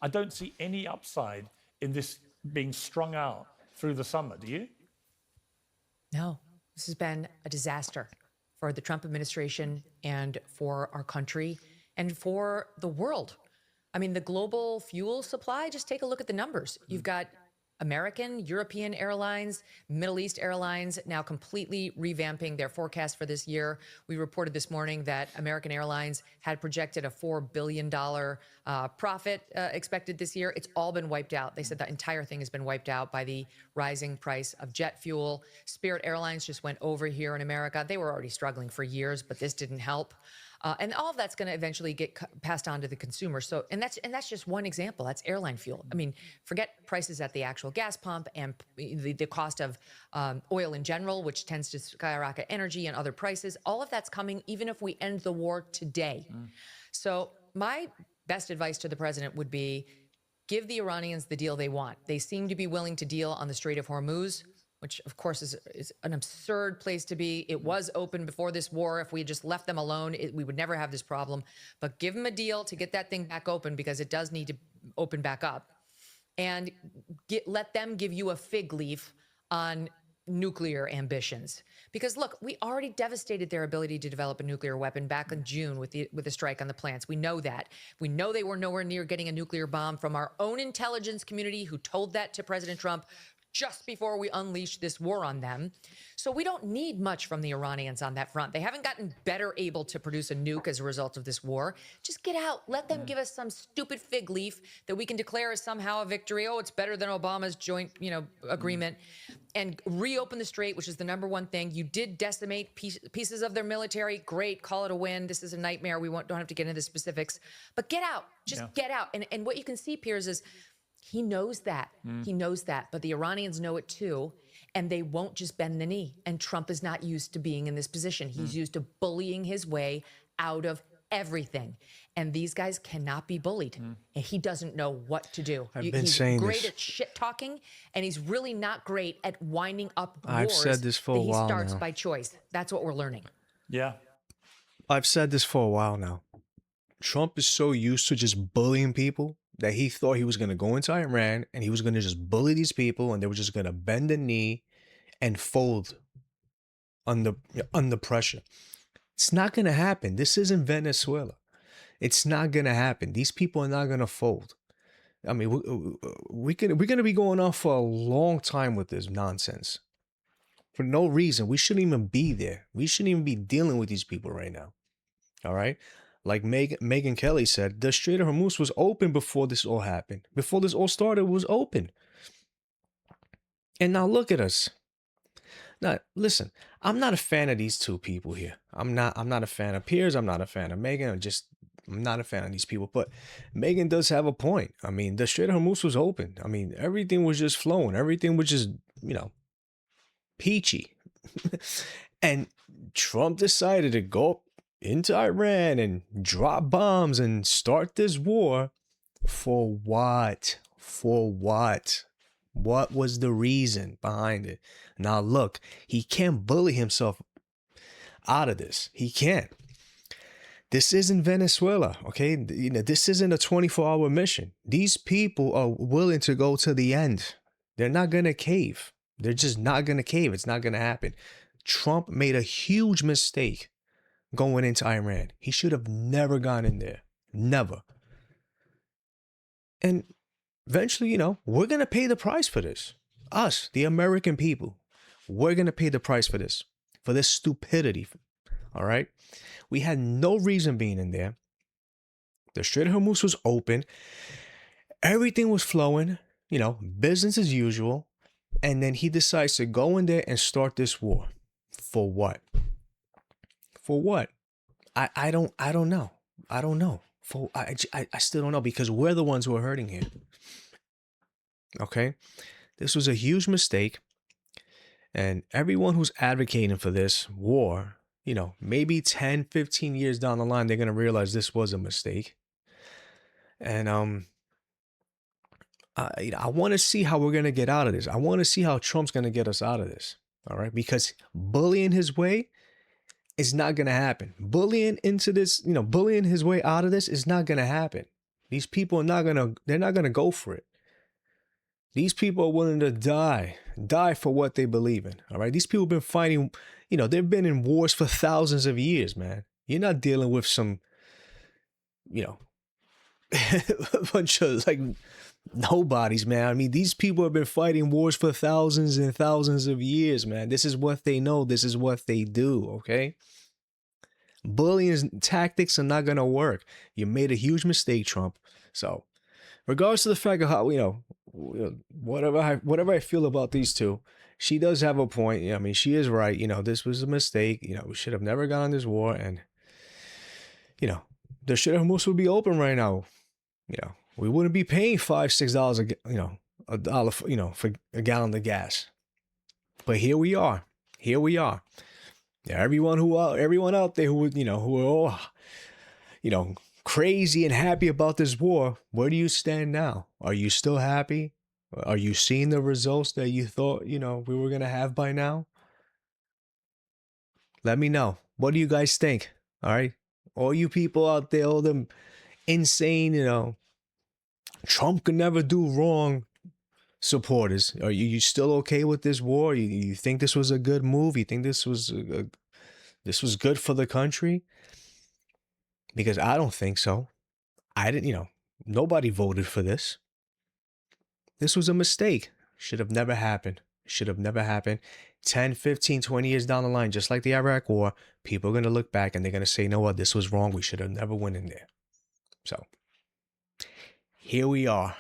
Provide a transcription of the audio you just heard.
I don't see any upside in this being strung out through the summer. Do you? No, this has been a disaster for the Trump administration and for our country and for the world. I mean, the global fuel supply, just take a look at the numbers. You've got American, European airlines, Middle East airlines now completely revamping their forecast for this year. We reported this morning that American Airlines had projected a $4 billion profit expected this year. It's all been wiped out. They said the entire thing has been wiped out by the rising price of jet fuel. Spirit Airlines just went over here in America. They were already struggling for years, but this didn't help. And all of that's going to eventually get passed on to the consumer. So, and that's just one example. That's airline fuel. I mean, forget prices at the actual gas pump and the cost of oil in general, which tends to skyrocket energy and other prices. All of that's coming, even if we end the war today. So, my best advice to the president would be give the Iranians the deal they want. They seem to be willing to deal on the Strait of Hormuz, which of course is an absurd place to be. It was open before this war. If we had just left them alone, we would never have this problem. But give them a deal to get that thing back open, because it does need to open back up. And let them give you a fig leaf on nuclear ambitions. Because look, we already devastated their ability to develop a nuclear weapon back in June with the strike on the plants. We know that. We know they were nowhere near getting a nuclear bomb from our own intelligence community, who told that to President Trump just before we unleashed this war on them. So we don't need much from the Iranians on that front. They haven't gotten better able to produce a nuke as a result of this war. Just get out. Let them give us some stupid fig leaf that we can declare as somehow a victory. Oh, it's better than Obama's joint, agreement. And reopen the strait, which is the number one thing. You did decimate pieces of their military. Great. Call it a win. This is a nightmare. We don't have to get into the specifics. But get out. Just get out. And what you can see, Piers, is he knows that. He knows that. But the Iranians know it too. And they won't just bend the knee. And Trump is not used to being in this position. He's used to bullying his way out of everything. And these guys cannot be bullied. And he doesn't know what to do. He's great at shit talking, and he's really not great at winding up wars. I've said this for a while that he starts now. by choice. That's what we're learning. Yeah. I've said this for a while now. Trump is so used to just bullying people that he thought he was going to go into Iran and he was going to just bully these people, and they were just going to bend the knee and fold under pressure. It's not going to happen. This isn't Venezuela. It's not going to happen. These people are not going to fold. I mean, we're going to be going on for a long time with this nonsense for no reason. We shouldn't even be there. We shouldn't even be dealing with these people right now. All right? Like Megyn Kelly said, the Strait of Hormuz was open before this all happened. Before this all started, it was open. And now look at us. Now, listen, I'm not a fan of these two people here. I'm not a fan of Piers. I'm not a fan of Megyn. I'm not a fan of these people. But Megyn does have a point. I mean, the Strait of Hormuz was open. I mean, everything was just flowing. Everything was just, peachy. And Trump decided to go into Iran and drop bombs and start this war. For what? For what? What was the reason behind it? Now look, he can't bully himself out of this. He can't. This isn't Venezuela, okay? This isn't a 24-hour mission. These people are willing to go to the end. They're not going to cave. They're just not going to cave. It's not going to happen. Trump made a huge mistake going into Iran. He should have never gone in there. Never. And eventually, we're going to pay the price for this. Us, the American people, we're going to pay the price for this stupidity. All right? We had no reason being in there. The Strait of Hormuz was open. Everything was flowing, business as usual. And then he decides to go in there and start this war. For what? For what? I don't know. I don't know. I still don't know, because we're the ones who are hurting here. Okay? This was a huge mistake. And everyone who's advocating for this war, maybe 10, 15 years down the line, they're going to realize this was a mistake. And I want to see how we're going to get out of this. I want to see how Trump's going to get us out of this. All right? Because bullying his way is not going to happen. Bullying into this, bullying his way out of this is not going to happen. These people they're not gonna go for it. These people are willing to die for what they believe in. All right. These people have been fighting, they've been in wars for thousands of years, man. You're not dealing with some, a bunch of like nobodies, man. I mean, these people have been fighting wars for thousands and thousands of years, man. This is what they know. This is what they do. Okay. Bullying tactics are not going to work. You made a huge mistake, Trump. So, regardless of the fact of how, whatever I feel about these two, she does have a point. I mean, she is right. This was a mistake. We should have never gone on this war. And, the shit almost would be open right now. We wouldn't be paying $5-6 a dollar, for a gallon of gas. But here we are. Here we are. Everyone out there who are all, crazy and happy about this war, where do you stand now? Are you still happy? Are you seeing the results that you thought, we were going to have by now? Let me know. What do you guys think? All right. All you people out there, all them insane, Trump could never do wrong supporters. Are you still okay with this war? You think this was a good move? You think this was good for the country? Because I don't think so. I didn't, nobody voted for this. This was a mistake. Should have never happened. Should have never happened. 10, 15, 20 years down the line, just like the Iraq War, people are going to look back and they're going to say, you know what, this was wrong. We should have never went in there. So, here we are.